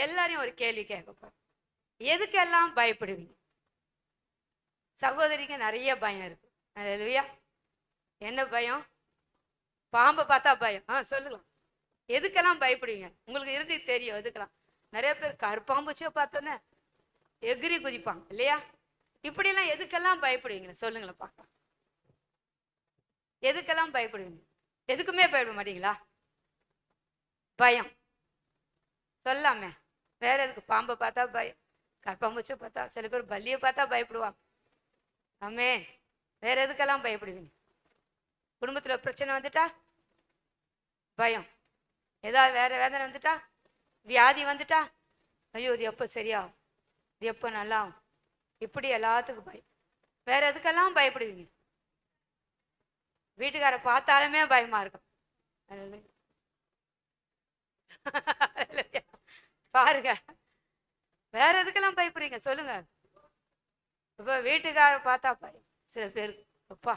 எல்லாரையும் ஒரு கேள்வி கேட்க, எதுக்கெல்லாம் பயப்படுவீங்க? சகோதரிக்கு நிறைய பயம் இருக்கு. அல்லேலூயா. என்ன பயம்? பாம்பை பார்த்தா பயம். சொல்லலாம். எதுக்கெல்லாம் பயப்படுவீங்க? உங்களுக்கு இறுதி தெரியும் எதுக்கெல்லாம். நிறைய பேர் கருப்பாம்பூச்சியை பார்த்தோன்னே எகிரி குதிப்பாங்க இல்லையா? இப்படிலாம் எதுக்கெல்லாம் பயப்படுவீங்க சொல்லுங்களேன் பார்க்கலாம். எதுக்கெல்லாம் பயப்படுவீங்க? எதுக்குமே பயப்பட மாட்டீங்களா? பயம் சொல்லாமே. வேற எதுக்கு? பாம்பை பார்த்தா பயம், கருப்பாம்பூச்சியை பார்த்தா, சில பேர் பல்லியை பார்த்தா பயப்படுவாங்க. ஆமே. வேற எதுக்கெல்லாம் பயப்படுவீங்க? குடும்பத்துல பிரச்சனை வந்துட்டா பயம், ஏதாவது வேற வேதனை வந்துட்டா, வியாதி வந்துட்டா, ஐயோ இது எப்போ சரியாகும், இது எப்போ நல்லா, இப்படி எல்லாத்துக்கும் பயம். வேற எதுக்கெல்லாம் பயப்படுவீங்க? வீட்டுக்கார பார்த்தாலுமே பயமா இருக்கும். பாருங்க, வேற எதுக்கெல்லாம் பயப்படுறீங்க சொல்லுங்க. இப்ப வீட்டுக்கார பார்த்தா பயம் சில பேருக்கு. அப்பா,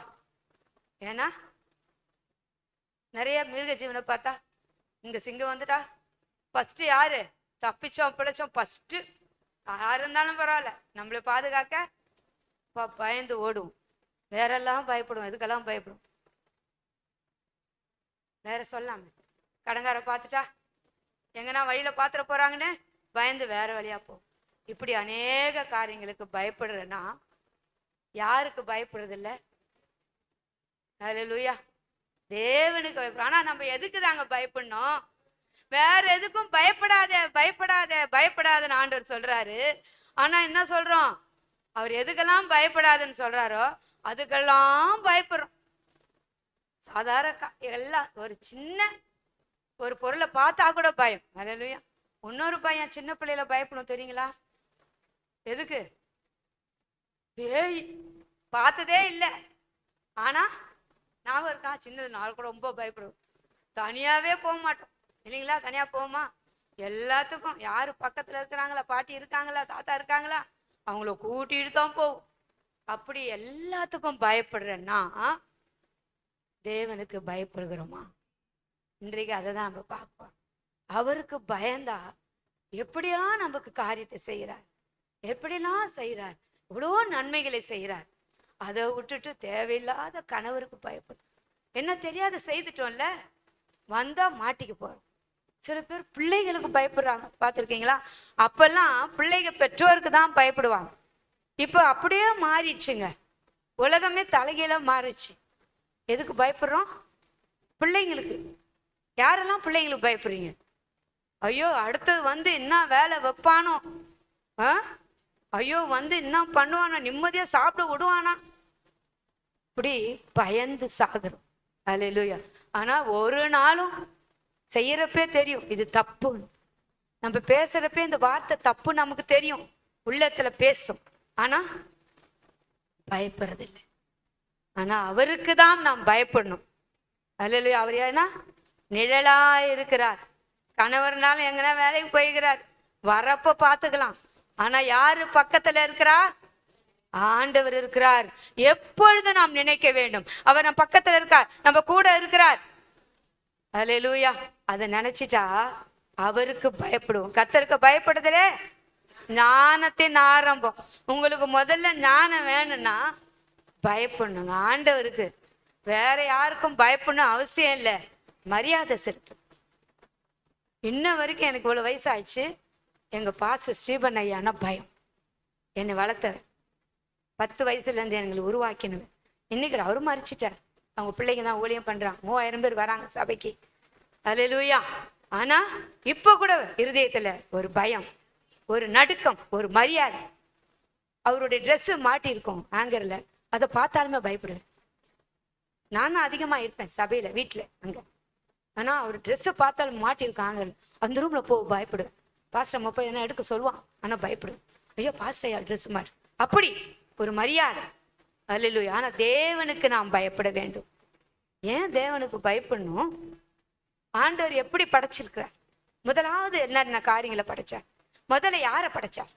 ஏன்னா நிறைய மிருக ஜீவனை பார்த்தா, இங்க சிங்கம் வந்துட்டா ஃபர்ஸ்ட் யாரு தப்பிச்சோம் பிழைச்சோம்? ஃபர்ஸ்ட் யாரு இருந்தாலும் பரவாயில்ல, நம்மளை பாதுகாக்க பயந்து ஓடுவோம். வேறெல்லாம் பயப்படுவோம். எதுக்கெல்லாம் பயப்படும்? வேற சொல்லாம. கடங்கார பார்த்துட்டா, எங்கன்னா வழியில பாத்திர போறாங்கன்னு பயந்து வேற வழியா போகும். இப்படி அநேக காரியங்களுக்கு பயப்படுறேன்னா யாருக்கு பயப்படுறது இல்லை? அல்லேலூயா. தேவனுக்கு பயப்படும். ஆனா நம்ம எதுக்கு தாங்க பயப்படணும்? வேற எதுக்கும் பயப்படாத பயப்படாத பயப்படாதன்னு ஆண்டவர் சொல்றாரு. ஆனா என்ன சொல்றோம்? அவர் எதுக்கெல்லாம் பயப்படாதுன்னு சொல்றாரோ அதுக்கெல்லாம் பயப்படுறோம். சாதாரண எல்லாம் ஒரு சின்ன ஒரு பொருளை பார்த்தா கூட பயம். அல்லேலூயா. இன்னொரு பையன் சின்ன பிள்ளையில பயப்படும் தெரியுங்களா? எதுக்கு? பேய் பார்த்ததே இல்லை, ஆனா ஞாபகம் இருக்கா? சின்னது நாள் கூட ரொம்ப பயப்படுவோம். தனியாவே போக மாட்டோம் இல்லைங்களா? தனியா போவோமா? எல்லாத்துக்கும் யாரு பக்கத்துல இருக்கிறாங்களா, பாட்டி இருக்காங்களா, தாத்தா இருக்காங்களா, அவங்கள கூட்டிட்டு தான் போவோம். அப்படி எல்லாத்துக்கும் பயப்படுறேன்னா தேவனுக்கு பயப்படுகிறோமா? இன்றைக்கு அதை தான் நம்ம பார்ப்போம். அவருக்கு பயந்தா எப்படியெல்லாம் நமக்கு காரியத்தை செய்கிறார், எப்படிலாம் செய்கிறார், இவ்வளோ நன்மைகளை செய்கிறார். அதை விட்டுட்டு தேவையில்லாத கணவருக்கு பயப்படும். என்ன தெரியாத செய்துட்டோம்ல, வந்தா மாட்டிக்க போறோம். சில பேர் பிள்ளைகளுக்கு பயப்படுறாங்க, பார்த்துருக்கீங்களா? அப்பெல்லாம் பிள்ளைங்க பெற்றோருக்கு தான் பயப்படுவாங்க. இப்போ அப்படியே மாறிடுச்சுங்க. உலகமே தலைகீழ மாறிடுச்சு. எதுக்கு பயப்படுறோம்? பிள்ளைங்களுக்கு. யாரெல்லாம் பிள்ளைங்களுக்கு பயப்படுறீங்க? ஐயோ அடுத்தது வந்து என்ன வேலை வைப்பானோ, ஐயோ வந்து என்ன பண்ணுவானோ, நிம்மதியா சாப்பிட விடுவானா, இப்படி பயந்து சாகுறோம். அல்லேலூயா. ஆனா ஒரு நாளும் செய்யறப்பே தெரியும் இது தப்பு. நம்ம பேசுறப்ப இந்த வார்த்தை தப்பு நமக்கு தெரியும், உள்ளத்துல பேசும், ஆனா பயப்படுறதில்லை. ஆனா அவருக்கு தான் நாம் பயப்படணும். அல்லேலூயா. அவர் ஏன்னா நிழலா இருக்கிறார். கணவர்னாலும் எங்கன்னா வேலைக்கு போய்கிறார், வரப்ப பார்த்துக்கலாம். ஆனா யாரு பக்கத்துல இருக்கிறார்? ஆண்டவர் இருக்கிறார். எப்பொழுது நாம் நினைக்க வேண்டும், அவர் நம்ம பக்கத்துல இருக்கார், நம்ம கூட இருக்கிறார். அல்லேலூயா. அதை நினைச்சிட்டா அவருக்கு பயப்படுவோம். கர்த்தருக்கு பயப்படுதலே ஞானத்தின் ஆரம்பம். உங்களுக்கு முதல்ல ஞானம் வேணும்னா பயப்படணுங்க ஆண்டவருக்கு. வேற யாருக்கும் பயப்படணும் அவசியம் இல்லை. மரியாதை செலுத்து. இன்ன வரைக்கும் எனக்கு இவ்வளவு வயசு ஆயிடுச்சு, எங்க பாஸ்டர் ஸ்ரீபன் ஐயானா பயம். என்னை வளர்த்தவர் 10 வயசுல இருந்து எங்களை உருவாக்கினவர். இன்னைக்கு அவரு மறிச்சிட்டார். அவங்க பிள்ளைங்க தான் ஊழியம் பண்றாங்க. 3000 பேர் வராங்க சபைக்கு. அல்லேலூயா. ஆனா இப்ப கூட இருதயத்துல ஒரு பயம், ஒரு நடுக்கம், ஒரு மரியாதை. அவருடைய ட்ரெஸ் மாட்டி இருக்கும் ஆங்கர்ல, அதை பார்த்தாலுமே பயப்படுவேன். நானும் அதிகமா இருப்பேன் சபையில, வீட்டுல, அங்க. ஆனா அவர் ட்ரெஸ்ஸை பார்த்தாலும் மாட்டிருக்காங்க, அந்த ரூம்ல போ பயப்படுவேன். பாஸ்டர் அப்பா என்ன எடுக்க சொல்லுவான், ஆனா பயப்படுவேன். ஐயோ பாஸ்டர் ட்ரெஸ் மாட்டு, அப்படி ஒரு மரியாதை. அல்லேலூயா. ஆனா தேவனுக்கு நாம் பயப்பட வேண்டும். ஏன் தேவனுக்கு பயப்படணும்? ஆண்டவர் எப்படி படைச்சிருக்கிறார்? முதலாவது என்ன காரியங்களை படைச்சார்? முதல்ல யார படைச்சார்?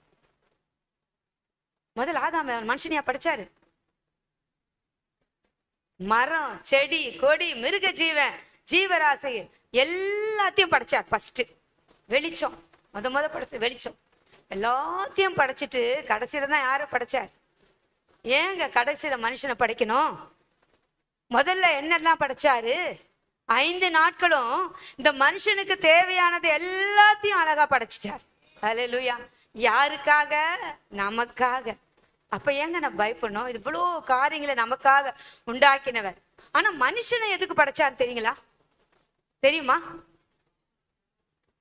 முதல்ல ஆதாம மனுஷனையா படைச்சாரு? மரம், செடி, கொடி, மிருக ஜீவன், ஜீவராசி எல்லாத்தையும் படைச்சார். ஃபர்ஸ்ட் வெளிச்சம், முத படைச்ச வெளிச்சம். எல்லாத்தையும் படைச்சிட்டு கடைசியில தான் யாரை படைச்சார்? ஏங்க கடைசியில மனுஷனை படைக்கணும்? முதல்ல என்னெல்லாம் படைச்சாரு? 5 நாட்களும் இந்த மனுஷனுக்கு தேவையானது எல்லாத்தையும் அழகா படைச்சிட்டார். அல்லேலூயா. யாருக்காக? நமக்காக. அப்ப ஏங்க நம்ம பயப்படணும்? இவ்வளோ காரியங்களை நமக்காக உண்டாக்கினவர். ஆனா மனுஷனை எதுக்கு படைச்சார் தெரியுங்களா? தெரியுமா?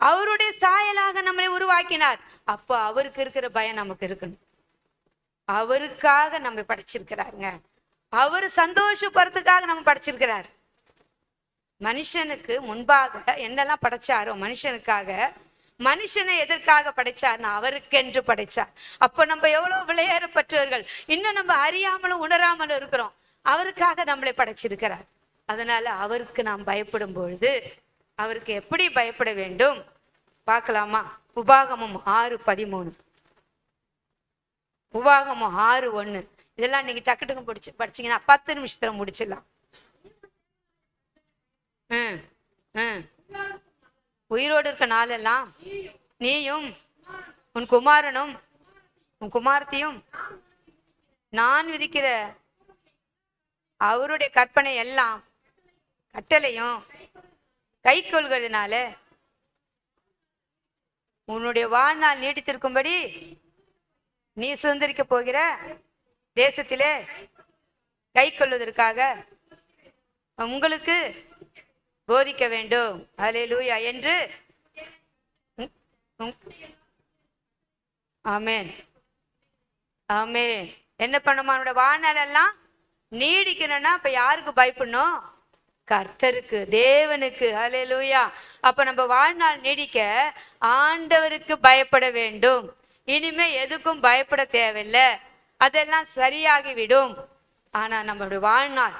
அவருடைய சாயலாக நம்மளை உருவாக்கினார். அப்ப அவருக்கு இருக்கிற பயம் நமக்கு இருக்கணும். அவருக்காக நம்ம படைச்சிருக்கிறாருங்க. அவரு சந்தோஷப்படுறதுக்காக நம்ம படைச்சிருக்கிறார். மனுஷனுக்கு முன்பாக என்னெல்லாம் படைச்சாரோ மனுஷனுக்காக, மனுஷனை எதற்காக படைச்சார்னா அவருக்கென்று படைச்சார். அப்ப நம்ம எவ்வளவு விளையாடப்பட்டவர்கள், இன்னும் நம்ம அறியாமலும் உணராமலும் இருக்கிறோம். அவருக்காக நம்மளை படைச்சிருக்கிறார். அதனால அவருக்கு நாம் பயப்படும் பொழுது அவருக்கு எப்படி பயப்பட வேண்டும் பார்க்கலாமா? உபாகமம் 6:13, உபாகமம் 6:1. இதெல்லாம் நீங்க டக்குன்னு படிச்சீங்கன்னா 10 நிமிஷத்துல முடிச்சிடலாம். உயிரோடு இருக்க நாளெல்லாம் நீயும் உன் குமாரனும் உன் குமாரத்தையும் நான் விதிக்கிற அவருடைய கற்பனை எல்லாம் கட்டளையும் கை கொள்கிறதுனால உன்னுடைய வாழ்நாள் நீடித்திருக்கும்படி நீ சுதந்திரிக்க போகிற தேசத்திலே கை கொள்வதற்காக உங்களுக்கு போதிக்க வேண்டும். அல்லேலூயா என்று. ஆமென், ஆமென். என்ன பண்ணுமா? அவனோட வாழ்நாள் எல்லாம் நீடிக்கணும்னா இப்ப யாருக்கு பயப்படணும்? கர்த்தருக்கு, தேவனுக்கு. அல்லேலூயா. அப்ப நம்ம வாழ்நாள் நீடிக்க ஆண்டவருக்கு பயப்பட வேண்டும். இனிமே எதுக்கும் பயப்பட தேவையில்லை, அதெல்லாம் சரியாகிவிடும். ஆனா நம்மளுடைய வாழ்நாள்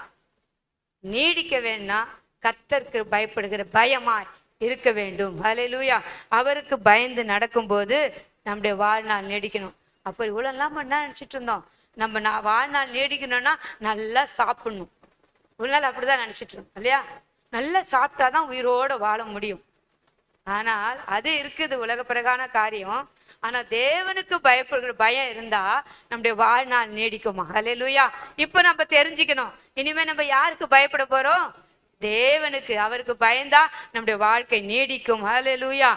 நீடிக்க வேணும்னா கர்த்தருக்கு பயப்படுகிற பயமாய் இருக்க வேண்டும். அல்லேலூயா. அவருக்கு பயந்து நடக்கும்போது நம்முடைய வாழ்நாள் நீடிக்கணும். அப்போ இவ்வளோலாம் என்ன நினச்சிட்டு இருந்தோம்? நம்ம வாழ்நாள் நீடிக்கணும்னா நல்லா சாப்பிடணும். இவ்வளோ நாள் அப்படிதான் நினச்சிட்டு இருந்தோம் இல்லையா? நல்லா சாப்பிட்டாதான் உயிரோட வாழ முடியும். ஆனால் அது இருக்குது உலக பிரகான காரியம். ஆனா தேவனுக்கு பயப்படுகிற பயம் இருந்தா நம்முடைய வாழ்நாள் நீடிக்குமா? அல்லேலூயா. இப்ப நம்ம தெரிஞ்சுக்கணும், இனிமே நம்ம யாருக்கு பயப்பட போறோம்? தேவனுக்கு. அவருக்கு பயந்தா நம்முடைய வாழ்க்கை நீடிக்கும். அல்லேலூயா.